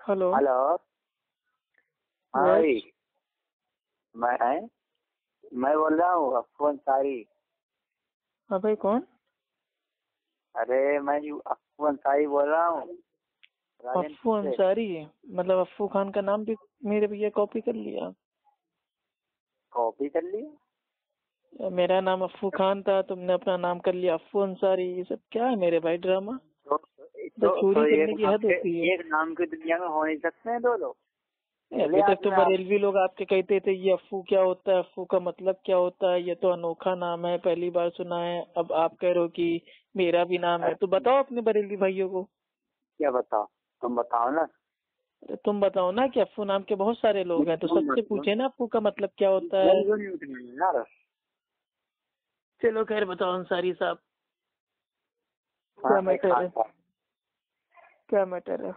Hello. Hello. हाँ भाई, मैं बोल रहा हूँ अफ्फू अंसारी। हाँ भाई, कौन? अरे मैं अफ्फू अंसारी बोल रहा हूँ अफ्फू राजनपुर से। अंसारी? मतलब अफ्फू खान का नाम भी मेरे भैया कॉपी कर लिया। कॉपी कर लिया? मेरा नाम अफ्फू खान था, तुमने अपना नाम कर लिया अफ्फू अंसारी। ये सब क्या है मेरे भाई, ड्रामा? तो चोरी करने की हद होती है। एक नाम की दुनिया में हो नहीं सकते हैं दो लोग। अभी तक तो बरेलवी लोग आपके कहते थे ये अफ्फू क्या होता है, अफ्फू का मतलब क्या होता है, ये तो अनोखा नाम है, पहली बार सुना है। अब आप कह रहे हो कि मेरा भी नाम है, तो बताओ अपने बरेलवी भाइयों को। क्या बताओ? तुम बताओ ना। अरे तुम बताओ ना कि अफ्फू नाम के बहुत सारे लोग हैं, तो सबसे पूछे ना अफ्फू का मतलब क्या होता है। यार चलो खैर, बताओ अंसारी साहब, क्या मैटर है? क्या मैटर है?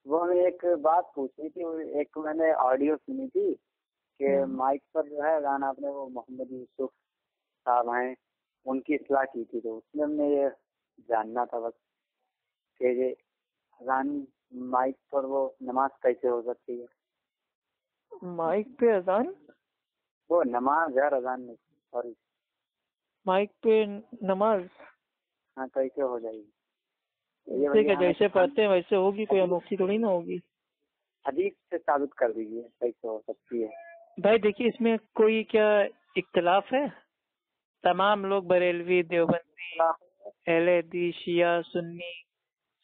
वो एक बात पूछनी थी। एक मैंने ऑडियो सुनी थी कि माइक पर जो है गाना आपने वो मोहम्मद यूसुफ साहब हैं उनकी इस्लाह की थी, तो उसमें हमने ये जानना था बस कि ये अजान माइक पर वो नमाज कैसे हो सकती है। माइक पे अजान? वो नमाज यार, अजान नहीं, सॉरी। माइक पे नमाज? हाँ, कैसे हो जाएगी? ठीक है, जैसे पढ़ते हैं वैसे होगी, कोई अनोखी थोड़ी ना होगी। हदीस से साबित कर दीजिए कैसे हो सकती है। भाई देखिए, इसमें कोई क्या इख्तलाफ है? तमाम लोग बरेलवी, देवबंदी, अहले हदीस, शिया, सुन्नी,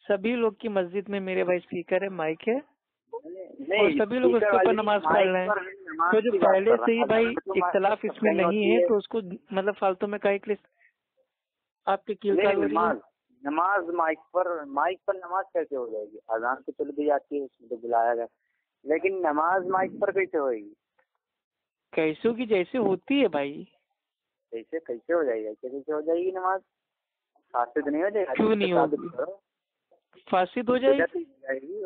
सभी लोग की मस्जिद में मेरे भाई स्पीकर है, माइक है, और सभी लोग उसके ऊपर नमाज पढ़ रहे हैं। तो जो पहले से ही भाई इख्तलाफ इसमें नहीं है, तो उसको मतलब फालतू में काहे के लिए आपके कील हो रही है? नमाज माइक पर नमाज कैसे हो जाएगी? अजान तो चल दी जाती है, उसमें तो बुलाया गया, लेकिन नमाज माइक पर कैसे होगी? कैसों की जैसे होती है भाई। कैसे हो जाएगी? कैसे हो जाएगी नमाज? फासिद नहीं हो जाएगी? क्यों नहीं होगी? फासिद हो जाएगी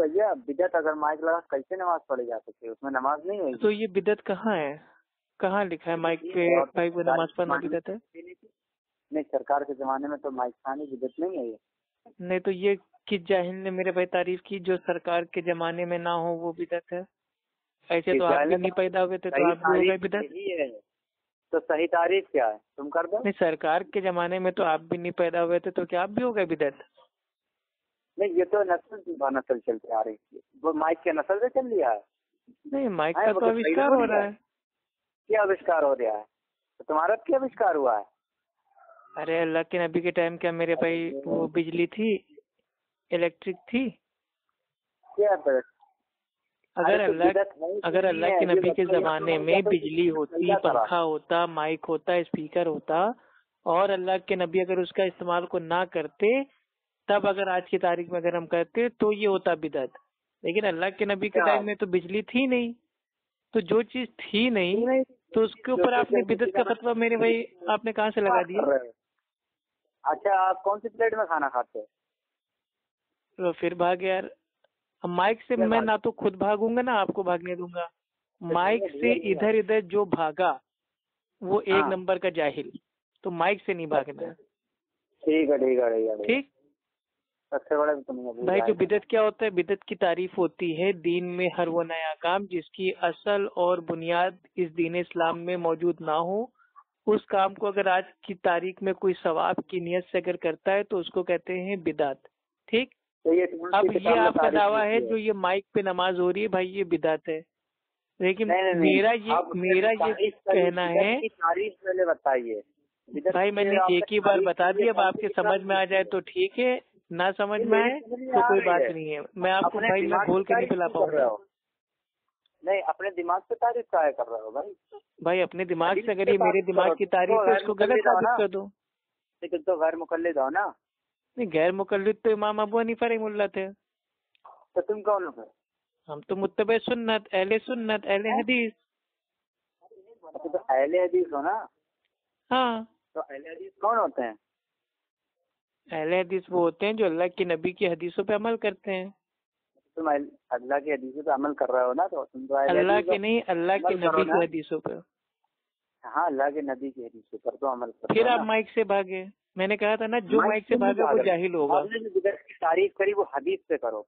भैया। बिदत अगर माइक लगा कैसे नमाज पढ़ी जा सकती है? उसमें नमाज नहीं होगी। तो ये बिदत कहाँ है? कहाँ लिखा है माइक पे भाई वो नमाज पढ़ना बिदत है? नहीं, सरकार के जमाने में तो माइक खाने की बिदत नहीं है ये। नहीं तो ये किस जाहिल ने मेरे भाई तारीफ की जो सरकार के जमाने में ना हो वो बिदत है? ऐसे तो आप भी नहीं पैदा हुए थे, तो आप भी हो गए बिदत। तो सही तारीफ क्या है? तुम कर दो। नहीं, सरकार के जमाने में तो आप भी नहीं पैदा हुए थे, तो क्या आप भी हो गए बिदत? नहीं, ये तो नस्ल चलती आ रही है, वो माइक के नस्ल से चल लिया है। नहीं, माइक का तो आविष्कार हो रहा है। क्या आविष्कार हो रहा है? तो तुम्हारा क्या आविष्कार हुआ है? अरे अल्लाह के नबी के टाइम क्या मेरे भाई वो बिजली थी, इलेक्ट्रिक थी? क्या अगर अल्लाह के नबी के जमाने में बिजली होती, पंखा होता, माइक होता, स्पीकर होता, और अल्लाह के नबी अगर उसका इस्तेमाल को ना करते, तब अगर आज की तारीख में अगर हम करते तो ये होता बिदअत। लेकिन अल्लाह के नबी के टाइम में तो बिजली थी नहीं, तो जो चीज थी नहीं तो उसके ऊपर आपने बिदअत का फतवा मेरे भाई आपने कहाँ से लगा दिया? अच्छा, आप कौन सी प्लेट में खाना खाते हैं? तो फिर भाग यार। माइक से मैं ना तो खुद भागूंगा ना आपको भागने दूंगा। माइक से इधर इधर जो भागा वो एक नंबर का जाहिल। तो माइक से नहीं भागना है। ठीक है। ठीक। सबसे बड़ा भाई जो बिदअत क्या होता है? बिदअत की तारीफ होती है दीन में हर वो नया काम जिसकी असल और बुनियाद इस दीन इस्लाम में मौजूद ना हो। उस काम को अगर आज की तारीख में कोई सवाब की नियत से अगर करता है तो उसको कहते हैं बिदअत। ठीक। अब ये आपका दावा है जो ये माइक पे नमाज हो रही है, भाई ये बिदअत है। लेकिन मेरा ये कहना है, तारीफ पहले बताइए भाई मैंने एक ही बार बता दी, अब आपके समझ में आ जाए तो ठीक है, ना समझ में आए तो कोई बात नहीं है। मैं आपको भाई मैं घोल के नहीं पिला पाऊंगा। नहीं, अपने दिमाग से तारीफ क्या कर रहे हो भाई अपने दिमाग से अगर ये मेरे दिमाग की तारीफ है उसको गलत साबित कर दो। लेकिन तो गैर मुकल्लिद हो ना? नहीं, गैर मुकल्लिद तो इमाम अबू हनीफा रहमतुल्लाह थे। तो तुम कौन हो? हम तो मुत्तबे सुन्नत, अहले हदीस। तो अहले हदीस हो ना? हाँ। तो अहले हदीस कौन होते हैं? अहले हदीस वो होते हैं जो अल्लाह की नबी की हदीसों पे अमल करते हैं। तुम अल्लाह की हदीसों पे अमल कर रहे हो ना, तो तुम तो अल्लाह के नहीं, अल्लाह के नबी की हदीसों पे। हाँ, अल्लाह के नबी की हदीसों पर तो अमल कर। फिर आप माइक से भागे। मैंने कहा था ना जो माइक से भागे वो जाहिल होगा। आपने जो बिदअत की तारीफ करी वो हदीस से करो।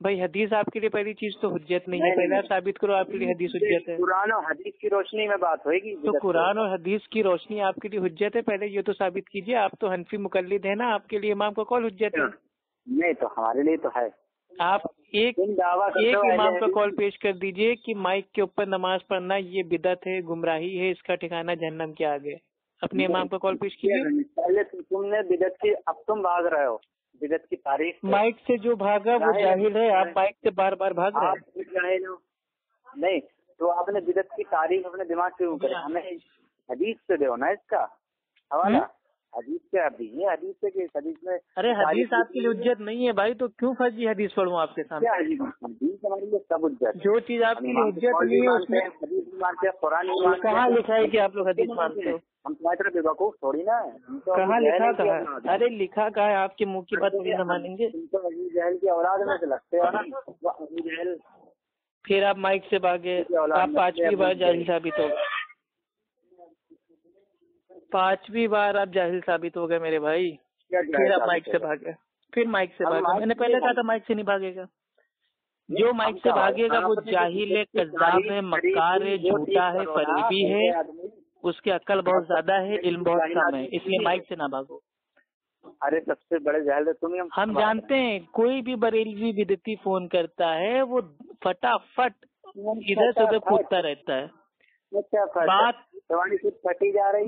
بھائی حدیث آپ کے لیے پہلی چیز تو حجت نہیں ہے، پہلے آپ ثابت کرو آپ کے لیے حدیث حجت ہے. قرآن اور حدیث کی روشنی میں بات ہوئے گی. تو قرآن اور حدیث کی روشنی آپ کے لیے حجت ہے، پہلے یہ تو ثابت کیجیے. آپ تو حنفی مقلد ہیں نا، آپ کے لیے امام کا قول حجت ہے. نہیں تو ہمارے لیے تو ہے. آپ ایک امام کا قول پیش کر دیجئے کہ مائک کے اوپر نماز پڑھنا یہ بدعت ہے، گمراہی ہے، اس کا ٹھکانہ جہنم کے آگے. اپنے امام کا قول پیش کیجیے. پہلے تم نے بدعت کی، اب تم بھاگ رہے ہو بدعت کی تاریخ. مائک سے جو بھاگا وہ جاہل ہے، آپ مائک سے بار بار بھاگ رہے ہیں. جاہل ہو نہیں تو آپ نے بدعت کی تاریخ اپنے دماغ سے کیوں کرے؟ ہمیں حدیث سے دو نا اس کا حوالہ. حدیث سے آپ دیجیے، حدیث سے کہ حدیث میں. ارے حدیث آپ کے لیے حجت نہیں ہے بھائی، تو کیوں فرضی حدیث پڑھوں آپ کے سامنے؟ حدیث ہمارے لیے سب حجت. جو چیز آپ کے لیے حجت نہیں ہے اس میں حدیث مانتے ہیں، قرآن کہاں لکھا ہے کہ آپ لوگ حدیث مانتے ہو؟ ہم تمہاری طرح بے وقوف تھوڑی نا. کہاں لکھا کہا؟ ارے لکھا کہا ہے؟ آپ کے منہ کی بات نہیں نہ مانیں گے. تم تو ابو جہل کی اولاد میں سے لگتے ہو نا. وہ ابو جہل. پھر آپ مائک سے بھاگے، آپ پانچویں بار جاہل ثابت ہو گئے. پانچویں بار آپ جاہل ثابت ہو گئے میرے بھائی. پھر آپ مائک سے بھاگے، پھر مائک سے بھاگے. میں نے پہلے کہا تھا مائک سے نہیں بھاگے گا. جو مائک سے بھاگے گا وہ جاہل ہے، کذاب ہے، مکار ہے، جھوٹا ہے، فریبی ہے. اس کی عقل بہت زیادہ ہے، علم بہت کم ہے، اس لیے مائک سے نہ بھاگو. ارے سب سے بڑے جاہل تم ہی. ہم جانتے ہیں کوئی بھی بریلوی بدعتی فون کرتا ہے وہ فٹافٹ ادھر سے ادھر کودتا رہتا ہے.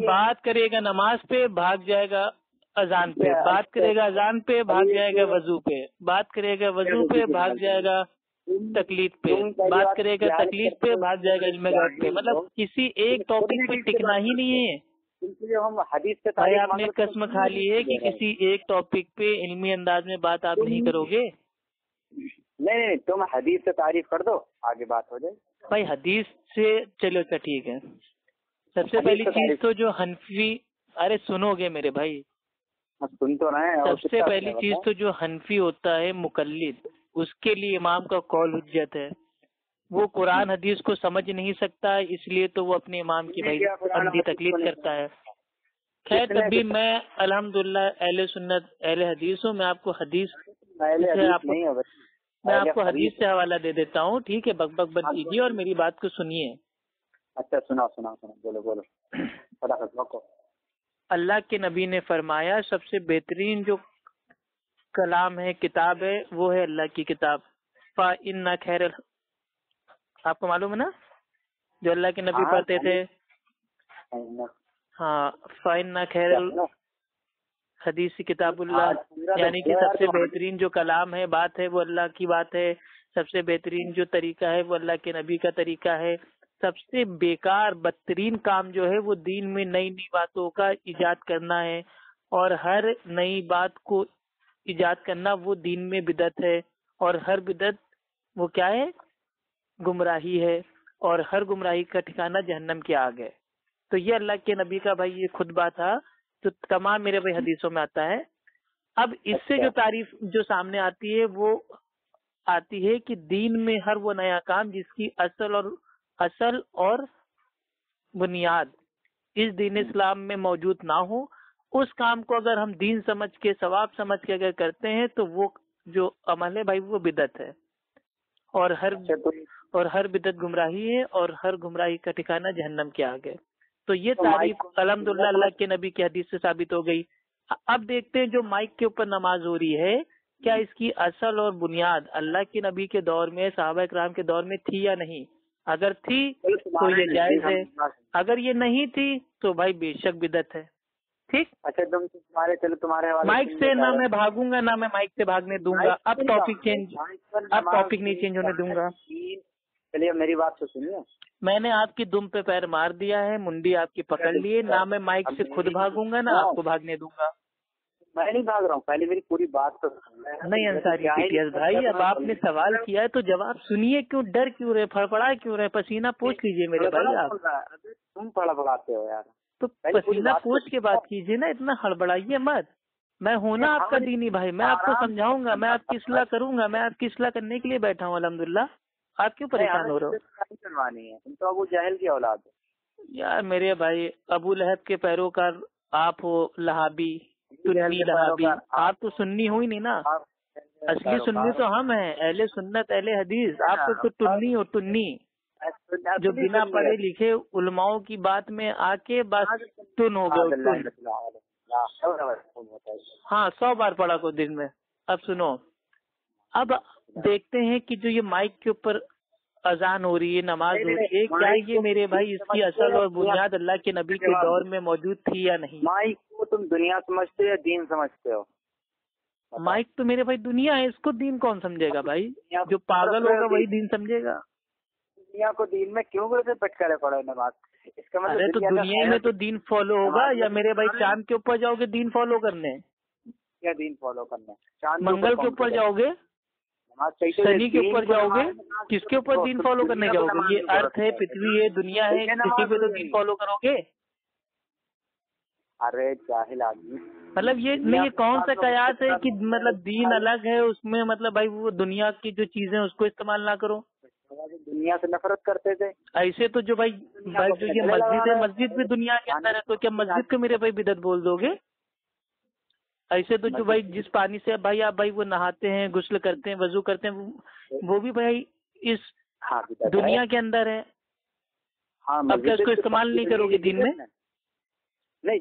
بات کرے گا نماز پہ بھاگ جائے گا اذان پہ، بات کرے گا اذان پہ بھاگ جائے گا وضو پہ، بات کرے گا وضو پہ بھاگ جائے گا تقلید پہ، بات کرے گا تقلید پہ بھاگ جائے گا علم غیب پہ. مطلب کسی ایک ٹاپک پہ ٹکنا ہی نہیں ہے. بھائی آپ نے قسم کھا لی ہے کہ کسی ایک ٹاپک پہ علمی انداز میں بات آپ نہیں کرو گے. نہیں تم حدیث سے تعریف کر دو، آگے بات ہو جائے. بھائی حدیث سے چلو اچھا ٹھیک ہے. سب سے پہلی چیز تو جو حنفی، ارے سنو گے میرے بھائی، سن تو رہے ہیں. سب سے پہلی چیز تو جو حنفی ہوتا ہے مقلد، اس کے لیے امام کا قول حجت ہے. وہ قرآن حدیث کو سمجھ نہیں سکتا، اس لیے تو وہ اپنے امام کی بھائی اندھی تقلید کرتا ہے. خیر تب بھی میں الحمدللہ اہل سنت اہل حدیث ہوں. میں آپ کو حدیث سے حوالہ دے دیتا ہوں، ٹھیک ہے؟ بک بک بند کیجیے اور میری بات کو سنیے. اچھا سنا بولو. اللہ کے نبی نے فرمایا سب سے بہترین جو کلام ہے، کتاب ہے، وہ ہے اللہ کی کتاب. فَإِنَّ خَيْرَ، آپ کو معلوم ہے نا جو اللہ کے نبی پڑھتے تھے؟ ہاں، فَإِنَّ خَيْرَ الحدیث کتاب اللہ، یعنی کہ سب سے بہترین جو کلام ہے، بات ہے، وہ اللہ کی بات ہے. سب سے بہترین جو طریقہ ہے وہ اللہ کے نبی کا طریقہ ہے. سب سے بیکار بدترین کام جو ہے وہ دین میں نئی نئی باتوں کا ایجاد کرنا ہے، اور ہر نئی بات کو ایجاد کرنا وہ دین میں بدعت ہے، اور ہر بدعت وہ کیا ہے؟ گمراہی ہے، اور ہر گمراہی کا ٹھکانہ جہنم کے آگ ہے. تو یہ اللہ کے نبی کا بھائی یہ خطبہ تھا جو تمام میرے بھائی حدیثوں میں آتا ہے. اب اس سے جو تعریف جو سامنے آتی ہے وہ آتی ہے کہ دین میں ہر وہ نیا کام جس کی اصل اور بنیاد اس دین اسلام میں موجود نہ ہو، اس کام کو اگر ہم دین سمجھ کے، ثواب سمجھ کے اگر کرتے ہیں تو وہ جو عمل ہے بھائی وہ بدعت ہے، اور ہر بدعت گمراہی ہے، اور ہر گمراہی کا ٹھکانہ جہنم کے آگے. تو یہ تعریف الحمدللہ اللہ کے نبی کی حدیث سے ثابت ہو گئی. اب دیکھتے ہیں جو مائک کے اوپر نماز ہو رہی ہے، کیا اس کی اصل اور بنیاد اللہ کے نبی کے دور میں، صحابہ کرام کے دور میں تھی یا نہیں؟ اگر تھی تو یہ جائز ہے، اگر یہ نہیں تھی تو بھائی بے شک بدعت ہے. ٹھیک. اچھا تمہارے مائک سے نہ میں بھاگوں گا، نہ میں مائک سے بھاگنے دوں گا. اب ٹاپک نہیں چینج ہونے دوں گا. چلیے میری بات تو سنیے. میں نے آپ کی دم پہ پیر مار دیا ہے، منڈی آپ کی پکڑ لیے. نہ میں مائک سے خود بھاگوں گا، نہ آپ کو بھاگنے دوں گا. میں نہیں بھاگ رہا ہوں، پہلے میری پوری بات تو نہیں انصاری پیٹیز بھائی، اب آپ نے سوال کیا ہے تو جواب سنیے. کیوں ڈر کیوں رہے، پھڑپڑا کیوں رہے؟ پسینہ پوچھ لیجیے میرے بھائی. آپ تم پڑھاتے ہو یار، تو پسینہ پوچھ کے بات کیجیے نا، اتنا ہڑبڑائیے مت. میں ہوں نا آپ کا دینی بھائی، میں آپ کو سمجھاؤں گا، میں آپ کی اصلاح کروں گا. میں آپ کی اصلاح کرنے کے لیے بیٹھا ہوں الحمدللہ. آپ کیوں پریشان ہو رہے ہو؟ تم تو ابو جہل کی اولاد ہو یار میرے بھائی. ابو لہب کے پیروکار آپ ہو، لہابی، سنی لہابی. آپ تو سنی ہو ہی نہیں نا. असली सुन्नी तो हम हैं, अहले सुन्नत अहले हदीस। आप तो टुन्नी हो, टुन्नी, जो बिना पढ़े लिखे उलमाओं की बात में आके बस टुन हो गए। हाँ 100 बार पढ़ा को दिन में। अब सुनो, अब देखते हैं कि जो ये माइक के ऊपर अजान हो रही है, नमाज हो रही है, क्या ये मेरे भाई इसकी असल और बुनियाद अल्लाह के नबी के दौर में मौजूद थी या नहीं? माइक को तुम दुनिया समझते हो या दीन समझते हो? माइक तो मेरे भाई दुनिया है, इसको दीन कौन समझेगा भाई? जो पागल होगा वही दीन समझेगा। दुनिया को दीन में क्यों वैसे पटकारे पड़ो नमाज? इसका मतलब अरे तो दुनिया में तो दीन फॉलो होगा, या मेरे भाई चांद के ऊपर जाओगे दीन फॉलो करने? क्या दीन फॉलो करने? चांद मंगल के ऊपर जाओगे, शनि के ऊपर जाओगे, किसके ऊपर दीन फॉलो करने जाओगे? ये अर्थ है, पृथ्वी है, दुनिया है, किसी पे तो दीन फॉलो करोगे? अरे जाहिल आदमी, मतलब ये नहीं, ये कौन सा कयास है कि मतलब दीन अलग है उसमें, मतलब भाई वो दुनिया की जो चीजें उसको इस्तेमाल ना करो। दुनिया से नफरत करते थे ऐसे तो जो भाई जो ये मस्जिद है, मस्जिद भी दुनिया के अंदर है, तो क्या मस्जिद को मेरे भाई बिदअत बोल दोगे? ऐसे तो जो भाई जिस पानी से भाई आप भाई वो नहाते हैं, गुस्ल करते हैं, वजू करते हैं, वो भी भाई इस दुनिया के अंदर है। अब क्या उसको इस्तेमाल नहीं करोगे दीन में? नहीं,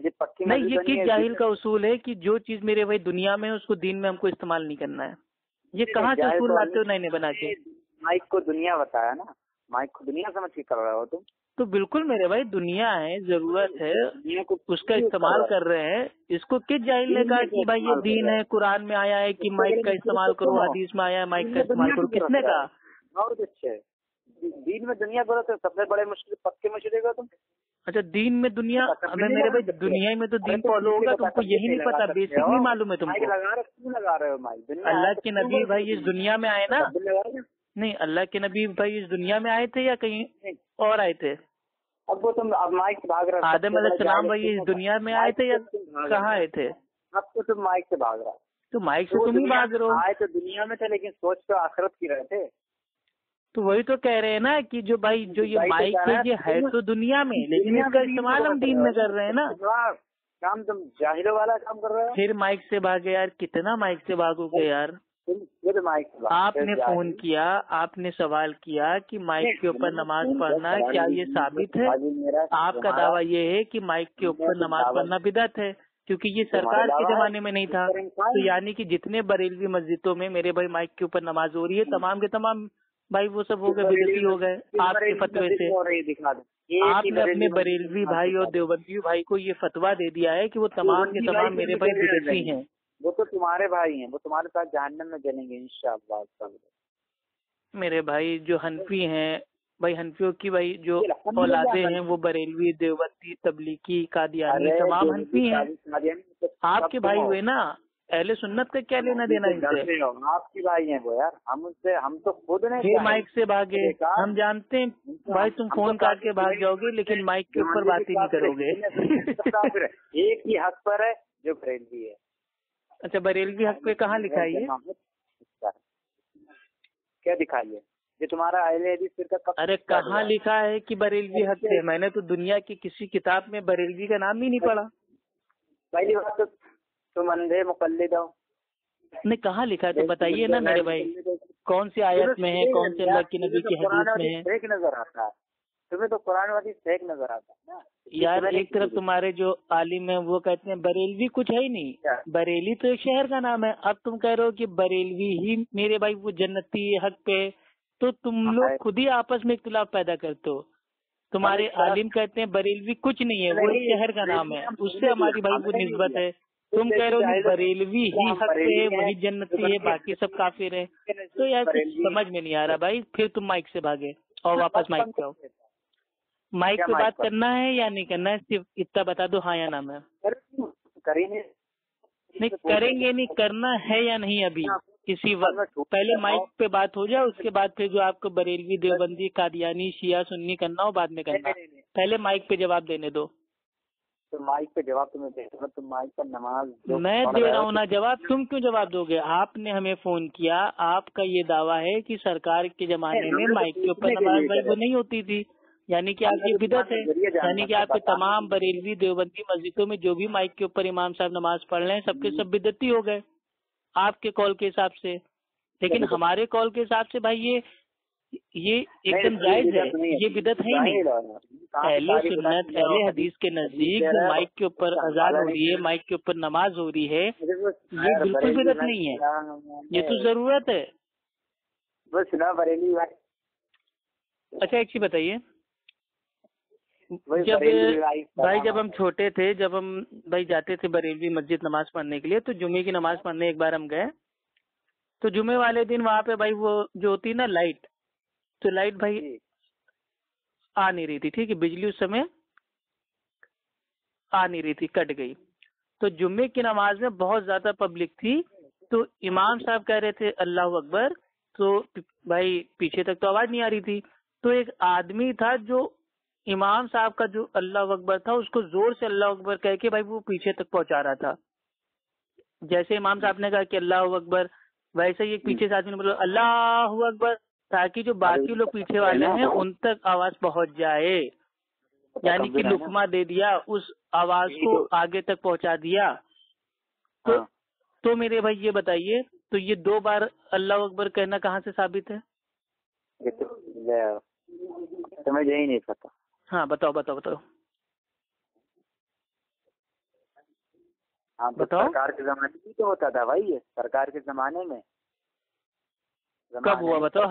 ये किस जाहिल का उसूल है कि जो चीज मेरे भाई दुनिया में है उसको दीन में हमको इस्तेमाल नहीं करना है? ये कहाँ से उसूल लाते हो नए नए बना के? माइक को दुनिया बताया ना, माइक को दुनिया समझ के कर रहे हो तुम। तो बिल्कुल मेरे भाई दुनिया है, जरूरत है, उसका इस्तेमाल कर रहे हैं। इसको किस जाहिल ने कहा कि भाई ये दीन है, कुरान में आया है कि माइक का इस्तेमाल करो, हदीस में आया है माइक का इस्तेमाल करो? किसने कहा? बहुत अच्छे, दीन में दुनिया बोलो तो सबसे बड़े मुश्किल पक्के मुश्किल हो तुम। अच्छा, दीन में दुनिया, अबे मेरे भाई दुनिया में तो दीन फॉलो होगा, तुमको यही नहीं पता, बेसिक नहीं मालूम है तुमको? क्यों लगा रहे हो माइक? अल्लाह के नबी भाई इस दुनिया में आए ना? नहीं, अल्लाह के नबी भाई इस दुनिया में आए थे या कहीं और आए थे? अब वो तुम अब माइक से भाग रहे हो। आदम अलैहिस्सलाम भाई इस दुनिया में आए थे या कहाँ आए थे? अब तो तुम माइक से भाग रहा है। तो माइक से तुम ही भाग रहे हो। आए तो दुनिया में थे, लेकिन सोच तो आखिरत की रहे थे। तो वही तो कह रहे हैं ना कि जो भाई जो ये माइक है ये है तो दुनिया में, लेकिन इसका इस्तेमाल हम दीन में कर रहे हैं ना। काम तुम जाहिलों वाला काम कर रहे हो। फिर माइक से भागे यार, कितना माइक से भागोगे यार? आपने फोन किया, आपने सवाल किया कि माइक के ऊपर नमाज पढ़ना क्या ये साबित है? आपका दावा ये है कि माइक के ऊपर नमाज पढ़ना बिदअत है, क्योंकि ये सरकार के जमाने में नहीं था। तो यानी कि जितने बरेलवी मस्जिदों में मेरे भाई माइक के ऊपर नमाज हो रही है, तमाम के तमाम भाई वो सब हो गए, बिदअती हो गए आपके फतवे से। आपने अपने बरेलवी भाई और देवबंदी भाई को ये फतवा दे दिया है कि वो तमाम के तमाम मेरे भाई बिदअती हैं। वो तो तुम्हारे भाई हैं, वो तुम्हारे साथ जहन्नम में जलेंगे इंशाअल्लाह। मेरे भाई जो हनफी हैं भाई, हनफियों की भाई जो औलादे हैं वो बरेलवी, देवबंदी, तबलीगी, कादियानी तमाम हनफी हैं। आपके भाई हुए ना, अहले सुन्नत का क्या लेना देना इनसे? आपकी भाई हैं वो यार, हम तो खुद नहीं। फिर माइक से भागे, हम जानते हैं भाई तुम फोन काट के भाग जाओगे, लेकिन माइक के ऊपर बात ही नहीं करोगे। एक ही हक पर है जो बरेलवी है। अच्छा, बरेलवी हक पे कहाँ लिखा है ये? क्या दिखाइए ये तुम्हारा अहले हदीस फिरका कब? अरे कहाँ लिखा है कि बरेलवी हक पे? मैंने तो दुनिया की किसी किताब में बरेलवी का नाम ही नहीं पढ़ा। पहली बात तो तुम अंधे मुकल्लिद हो। नहीं, कहाँ लिखा है तो बताइए ना मेरे भाई, कौन सी आयत में है, कौन से अल्लाह के नबी की हदीस में है? फेक नजर आता है तुम्हें तो, कुरान वाली फेक नजर आता है ना यार। एक तरफ तुम्हारे जो आलिम है वो कहते हैं बरेलवी कुछ है ही नहीं, बरेली तो एक शहर का नाम है। अब तुम कह रहे हो कि बरेलवी ही मेरे भाई वो जन्नती हक पे, तो तुम लोग खुद ही आपस में इख्तिलाफ पैदा करते हो। तुम्हारे आलिम कहते हैं बरेलवी कुछ नहीं है, वो एक शहर का नाम है, उससे हमारी भाई वो निस्बत है। तुम कह रहे हो बरेलवी ही हक पे है, वही जन्नती है, बाकी सब काफिर है। तो यार कुछ समझ में नहीं आ रहा भाई। फिर तुम माइक से भागे और वापस माइक पे आओ। माइक पे बात करना है या नहीं करना है, सिर्फ इतना बता दो, हाँ या ना। मैं नहीं करेंगे, नहीं करना है या नहीं अभी किसी वक्त? पहले माइक पे बात हो जाए, उसके बाद फिर जो आपको बरेलवी, देवबंदी, कादियानी, शिया, सुन्नी करना हो बाद में करना। पहले माइक पे जवाब देने दो। तो माइक पे जवाब तुम्हें दे, तो माइक पर नमाज मैं दे रहा हूँ ना जवाब, तुम क्यों जवाब दोगे? आपने हमें फोन किया, आपका ये दावा है कि सरकार के जमाने में माइक के ऊपर नमाज भाई वो नहीं होती थी, यानी कि आपकी बिदअत है। यानी कि आपके तमाम बरेलवी, देवबंदी मस्जिदों में जो भी माइक के ऊपर इमाम साहब नमाज पढ़ रहे हैं सबके सब बिदअती हो गए। آپ کے کال کے حساب سے، لیکن ہمارے کال کے حساب سے بھائی یہ ایک دم جائز ہے، یہ بدعت ہے ہی نہیں۔ اہل سنت اہل حدیث کے نزدیک جو مائک کے اوپر اذان ہو رہی ہے، مائک کے اوپر نماز ہو رہی ہے، یہ بالکل بدعت نہیں ہے، یہ تو ضرورت ہے۔ اچھا ایک چیز بتائیے، جب ہم چھوٹے تھے، جب ہم بھائی جاتے تھے بریلوی مسجد نماز پڑھنے کے لیے، تو جمعے کی نماز پڑھنے ایک بار ہم گئے، تو جمعے والے دن وہاں پہ بھائی وہ جو ہوتی نا لائٹ، تو لائٹ بھائی آ نہیں رہی تھی، ٹھیک ہے، بجلی اس سمے آ نہیں رہی تھی، کٹ گئی۔ تو جمعے کی نماز میں بہت زیادہ پبلک تھی، تو امام صاحب کہہ رہے تھے اللہ اکبر، تو بھائی پیچھے تک تو آواز نہیں آ رہی تھی، تو ایک آدمی تھا جو امام صاحب کا جو اللہ اکبر تھا اس کو زور سے اللہ اکبر کہہ کے بھائی وہ پیچھے تک پہنچا رہا تھا۔ جیسے امام صاحب نے کہا کہ اللہ اکبر، ویسے ہی ایک پیچھے سے آدمی نے بولا اللہ اکبر، تاکہ جو باقی لوگ پیچھے والے ہیں ان تک آواز پہنچ جائے، یعنی کہ لقمہ دے دیا، اس آواز کو آگے تک پہنچا دیا۔ تو میرے بھائی یہ بتائیے، تو یہ 2 بار اللہ اکبر کہنا کہاں سے ثابت ہے؟ مجھے ہی نہیں پتا۔ ہاں بتاؤ۔ ہاں سرکار کے زمانے میں تو ہوتا تھا بھائی، یہ سرکار کے زمانے میں کب ہوا بتاؤ؟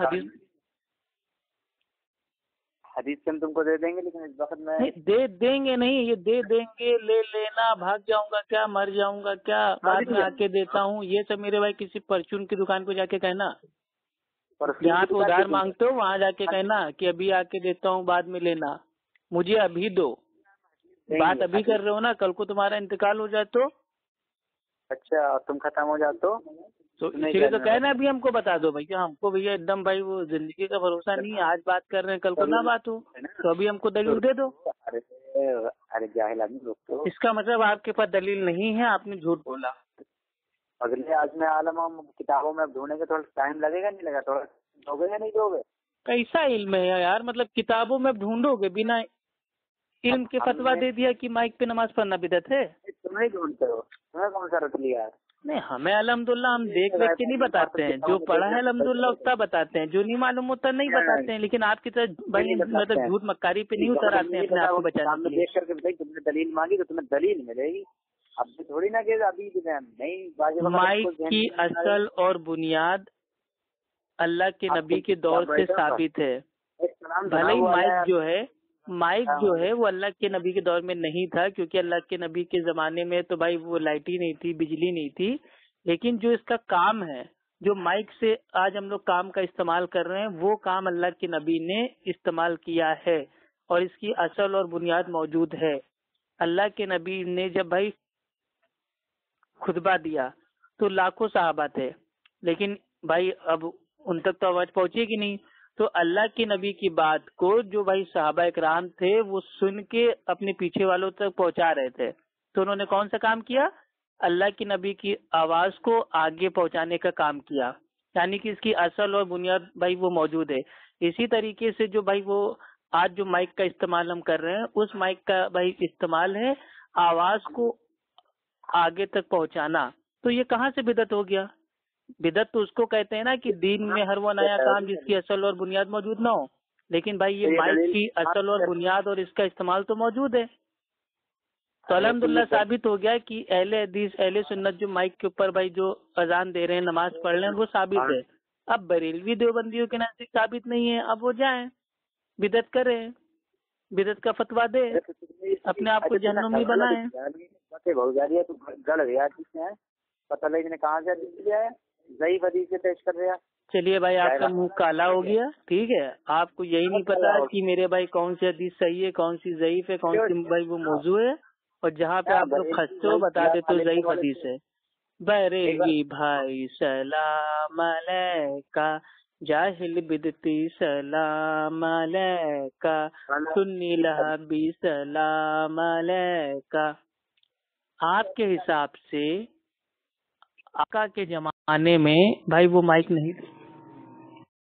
حدیث سے ہم تم کو دے دیں گے، لیکن اس وقت میں دے دیں گے نہیں، یہ دے دیں گے، لے لینا، بھاگ جاؤں گا کیا، مر جاؤں گا کیا، بعد میں آ کے دیتا ہوں، یہ سب میرے بھائی کسی پرچون کی دکان پہ جا کے کہنا، جہاں تو ادھار مانگتے ہو وہاں جا کے کہنا کہ ابھی آ کے دیتا ہوں، بعد میں لینا، مجھے ابھی دو، بات ابھی کر رہے ہو نا، کل کو تمہارا انتقال ہو جائے تو؟ اچھا اور تم ختم ہو جاتے تو اس لیے تو کہنا ابھی ہم کو بتا دو بھیا، ہم کو بھیا ایک دم بھائی وہ زندگی کا بھروسہ نہیں ہے، آج بات کر رہے ہیں کل کو نہ بات ہو، تو ابھی ہم کو دلیل دے دو۔ ارے جاہل آدمی لوگ تو، اس کا مطلب آپ کے پاس دلیل نہیں ہے، آپ نے جھوٹ بولا۔ اگلے عالم عالم ہم کتابوں میں ڈھونڈیں گے، تھوڑا ٹائم لگے گا، نہیں لگا، تھوڑا دو گے یا نہیں دو گے؟ کیسا علم ہے یار، مطلب کتابوں میں ڈھونڈو گے، بنا علم کے فتویٰ دے دیا کہ مائک پہ نماز پڑھنا بدعت ہے؟ تم نہیں ڈھونڈتے ہو، تمہیں کون سا رکھ لیا؟ نہیں ہمیں الحمدللہ ہم دیکھ کے نہیں بتاتے ہیں، جو پڑھا ہے الحمدللہ اتنا بتاتے ہیں، جو نہیں معلوم ہوتا نہیں بتاتے ہیں، لیکن آپ کی طرح بھائی مطلب جھوٹ مکاری پہ نہیں اتر آتے ہیں اپنے آپ کو بچانے کے لیے۔ دیکھ کر کے بتائی تم نے دلیل مانگی تو تمہیں دلیل ملے گی، اب تھوڑی نہ کہ ابھی نہیں۔ مائک کی اصل اور بنیاد اللہ کے نبی کے دور سے ثابت ہے، بھلے ہی مائک جو ہے وہ اللہ کے نبی کے دور میں نہیں تھا، کیونکہ اللہ کے نبی کے زمانے میں تو بھائی وہ لائٹ ہی نہیں تھی، بجلی نہیں تھی، لیکن جو اس کا کام ہے، جو مائک سے آج ہم لوگ کام کا استعمال کر رہے ہیں، وہ کام اللہ کے نبی نے استعمال کیا ہے، اور اس کی اصل اور بنیاد موجود ہے۔ اللہ کے نبی نے جب بھائی خطبہ دیا تو لاکھوں صحابہ تھے، لیکن بھائی اب ان تک تو آواز پہنچے گی نہیں، تو اللہ کے نبی کی بات کو جو بھائی صحابہ اکرام تھے وہ سن کے اپنے پیچھے والوں تک پہنچا رہے تھے، تو انہوں نے کون سا کام کیا؟ اللہ کے نبی کی آواز کو آگے پہنچانے کا کام کیا، یعنی کہ اس کی اصل اور بنیاد بھائی وہ موجود ہے۔ اسی طریقے سے جو بھائی وہ آج جو مائک کا استعمال ہم کر رہے ہیں، اس مائک کا بھائی استعمال ہے آواز کو آگے تک پہنچانا، تو یہ کہاں سے بدعت ہو گیا؟ بدعت تو اس کو کہتے ہیں نا کہ دین میں ہر وہ نیا کام جس کی اصل اور بنیاد موجود نہ ہو، لیکن بھائی یہ مائک کی اصل اور بنیاد اور اس کا استعمال تو موجود ہے، تو الحمدللہ ثابت ہو گیا کہ اہل حدیث اہل سنت جو مائک کے اوپر بھائی جو اذان دے رہے ہیں، نماز پڑھ رہے ہیں، وہ ثابت ہے۔ اب بریلوی دیوبندیوں کے نزدیک ثابت نہیں ہے، اب وہ جائیں بدعت کریں، بدعت کا فتویٰ دے، اپنے آپ کو جہنمی بنائیں۔ پتہ نہیں کہاں سے لیا ہے، ضعیف حدیث سے پیش کر رہا۔ چلیے بھائی آپ کا منہ کالا ہو گیا، ٹھیک ہے، آپ کو یہی نہیں پتا کہ میرے بھائی کون سی حدیث صحیح ہے، کون سی ضعیف ہے، کون سی بھائی وہ موضوع ہے، اور جہاں پہ آپ لوگ کھنستے ہو بتا دے تو ضعیف حدیث ہے۔ بریلوی بھائی سلام علیکہ، جاہل بدتی سلام علیکہ، سنی لہبی سلام علیکہ۔ آپ کے حساب سے آقا کے زمانے میں بھائی وہ مائک نہیں